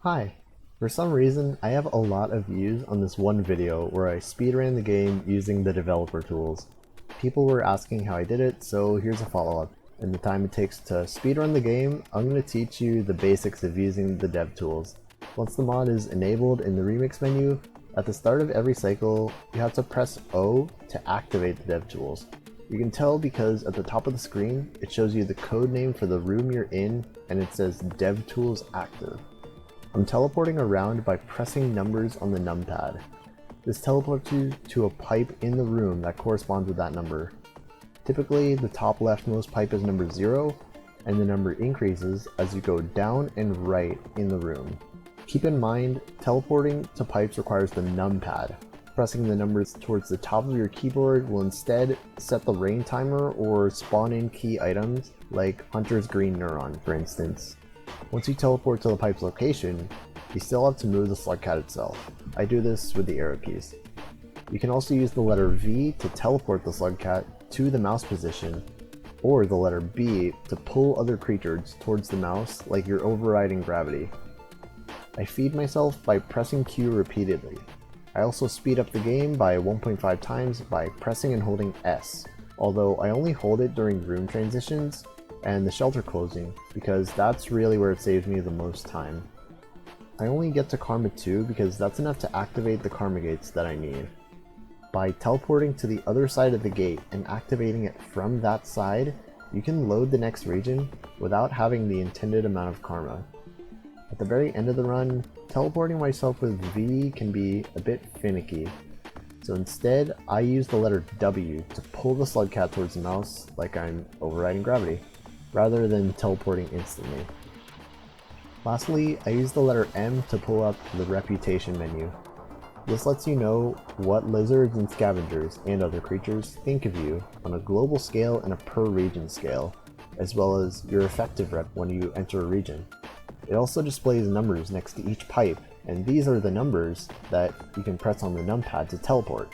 Hi! For some reason, I have a lot of views on this one video where I speedran the game using the developer tools. People were asking how I did it, so here's a follow-up. In the time it takes to speedrun the game, I'm going to teach you the basics of using the dev tools. Once the mod is enabled in the remix menu, at the start of every cycle, you have to press O to activate the dev tools. You can tell because at the top of the screen, it shows you the code name for the room you're in and it says devtools active. I'm teleporting around by pressing numbers on the numpad. This teleports you to a pipe in the room that corresponds with that number. Typically, the top leftmost pipe is number 0, and the number increases as you go down and right in the room. Keep in mind, teleporting to pipes requires the numpad. Pressing the numbers towards the top of your keyboard will instead set the rain timer or spawn in key items like Hunter's green neuron, for instance. Once you teleport to the pipe's location, you still have to move the slugcat itself. I do this with the arrow keys. You can also use the letter V to teleport the slugcat to the mouse position, or the letter B to pull other creatures towards the mouse like you're overriding gravity. I feed myself by pressing Q repeatedly. I also speed up the game by 1.5 times by pressing and holding S, although I only hold it during room transitions and the shelter closing, because that's really where it saves me the most time. I only get to Karma 2 because that's enough to activate the Karma gates that I need. By teleporting to the other side of the gate and activating it from that side, you can load the next region without having the intended amount of Karma. At the very end of the run, teleporting myself with V can be a bit finicky, so instead I use the letter W to pull the slugcat towards the mouse like I'm overriding gravity, rather than teleporting instantly. Lastly, I use the letter M to pull up the reputation menu. This lets you know what lizards and scavengers and other creatures think of you on a global scale and a per region scale, as well as your effective rep when you enter a region. It also displays numbers next to each pipe, and these are the numbers that you can press on the numpad to teleport.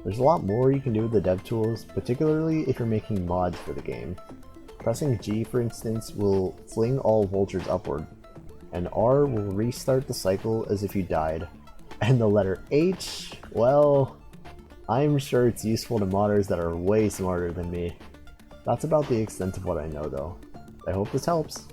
There's a lot more you can do with the dev tools, particularly if you're making mods for the game. Pressing G, for instance, will fling all vultures upward, and R will restart the cycle as if you died. And the letter H, well, I'm sure it's useful to modders that are way smarter than me. That's about the extent of what I know though. I hope this helps.